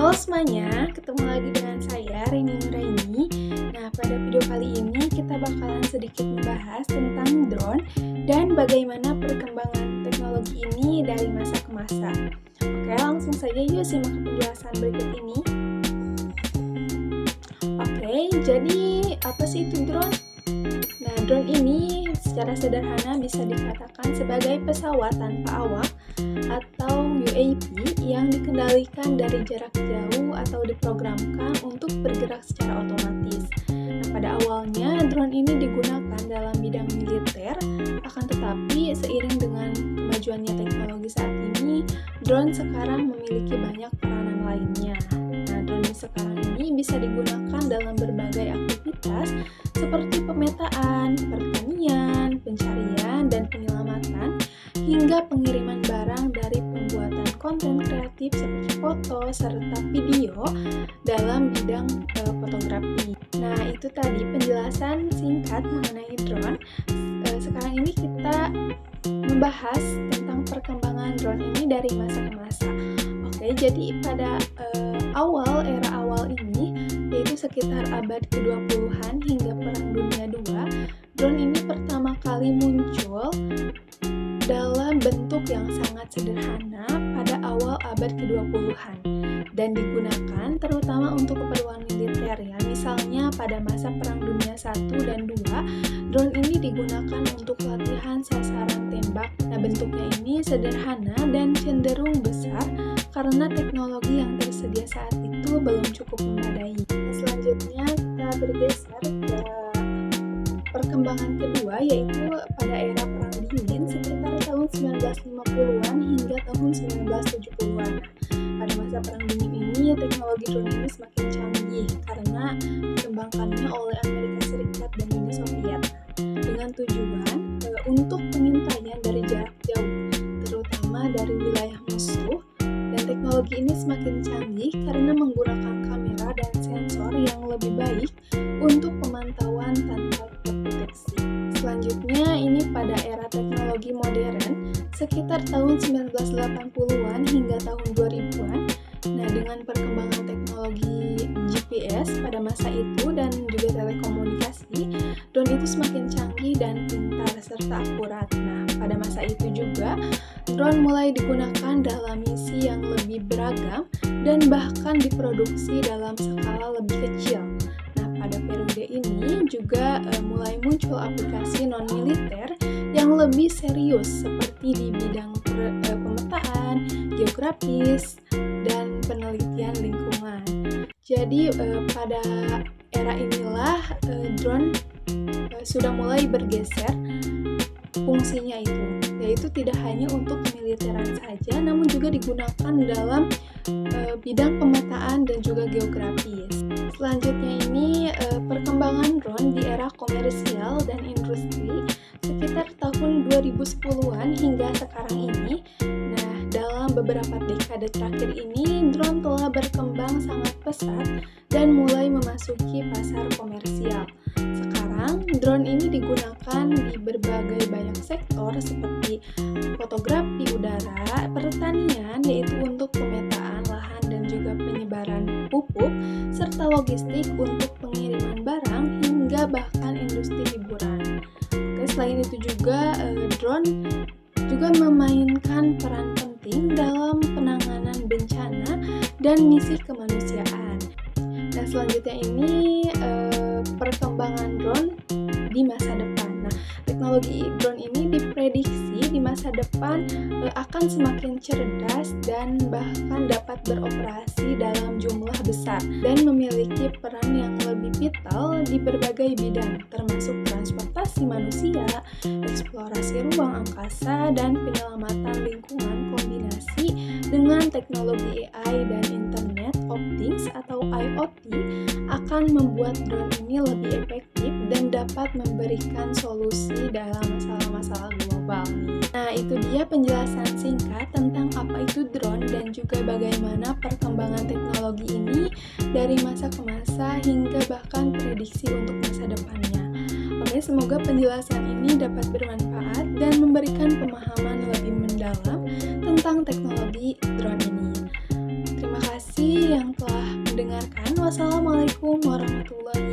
Halo semuanya, ketemu lagi dengan saya Rini Nuraini. Nah, pada video kali ini kita bakalan sedikit membahas tentang drone dan bagaimana perkembangan teknologi ini dari masa ke masa. Oke, langsung saja yuk simak penjelasan berikut ini. Oke, jadi apa sih itu drone? Nah, drone ini secara sederhana bisa dikatakan sebagai pesawat tanpa awak atau UAV yang dikendalikan dari jarak jauh atau diprogramkan untuk bergerak secara otomatis. Nah, pada awalnya drone ini digunakan dalam bidang militer, akan tetapi seiring dengan kemajuannya teknologi saat ini, drone sekarang memiliki banyak peranan lainnya. Nah, drone sekarang ini bisa digunakan dalam berbagai aktivitas seperti pemetaan, pertanian, pencarian, dan penyelamatan, hingga pengiriman barang dari pembuatan konten kreatif seperti foto serta video dalam bidang fotografi. Nah, itu tadi penjelasan singkat mengenai drone. Sekarang ini kita membahas tentang perkembangan drone ini dari masa ke masa. Oke, jadi pada era awal ini, yaitu sekitar abad ke-20-an hingga Perang Dunia II, drone ini pertama kali muncul dalam bentuk yang sangat sederhana pada awal abad ke-20-an dan digunakan terutama untuk keperluan militer ya. Misalnya pada masa Perang Dunia I dan II, drone ini digunakan untuk latihan sasaran tembak. Nah, bentuknya ini sederhana dan cenderung besar karena teknologi yang tersedia saat itu belum cukup memadai. Nah, selanjutnya kita bergeser ke perkembangan kedua, yaitu pada era Perang Dingin sekitar tahun 1950-an hingga tahun 1970-an. Pada masa Perang Dingin ini, teknologi drone ini semakin canggih karena dikembangkannya oleh Amerika Serikat dan Uni Soviet dengan tujuan untuk pengintaian dari jarak jauh, terutama dari wilayah musuh. Dan teknologi ini semakin canggih karena menggunakan kamera dan sensor yang lebih baik untuk pemantauan tanpa terdeteksi. Selanjutnya ini pada era teknologi modern sekitar tahun 1980-an hingga tahun 2000-an. Nah, dengan perkembangan teknologi GPS pada masa itu dan juga telekomunikasi, drone itu semakin canggih dan pintar serta akurat. Nah, pada masa itu juga drone mulai digunakan dalam misi yang lebih beragam dan bahkan diproduksi dalam skala lebih kecil. Nah, pada periode ini juga mulai muncul aplikasi non-militer yang lebih serius seperti di bidang pemetaan, geografis, dan penelitian lingkungan. Jadi pada era inilah drone sudah mulai bergeser fungsinya itu, yaitu tidak hanya untuk militeran saja, namun juga digunakan dalam bidang pemetaan dan juga geografis. Selanjutnya ini perkembangan drone di era komersial dan industri sekitar tahun 2010-an hingga sekarang ini. Nah, dalam beberapa dekade terakhir ini, drone telah berkembang sangat pesat dan mulai memasuki pasar komersial. Sekarang, drone ini digunakan di berbagai banyak sektor seperti fotografi udara, pertanian yaitu untuk pemetaan lahan dan juga penyebaran pupuk, serta logistik untuk pengiriman barang hingga bahkan industri hiburan. Oke, selain itu juga drone juga memainkan peran penting dalam penanganan bencana dan misi kemanusiaan. Nah, selanjutnya ini perkembangan drone di masa depan. Nah, teknologi drone ini diprediksi di masa depan akan semakin cerdas dan bahkan dapat beroperasi dalam jumlah besar dan memiliki peran yang lebih vital di berbagai bidang, termasuk transportasi manusia, eksplorasi ruang angkasa, dan penyelamatan lingkungan. Kombinasi dengan teknologi AI dan Internet of Things atau IoT akan membuat drone ini lebih efektif dan dapat memberikan solusi dalam masalah-masalah global. Nah, itu dia penjelasan singkat tentang apa itu drone dan juga bagaimana perkembangan teknologi ini dari masa ke masa hingga bahkan prediksi untuk masa depannya. Oke, semoga penjelasan ini dapat bermanfaat dan memberikan pemahaman lebih mendalam tentang teknologi drone ini. Terima kasih kasih yang telah mendengarkan. Wassalamualaikum warahmatullahi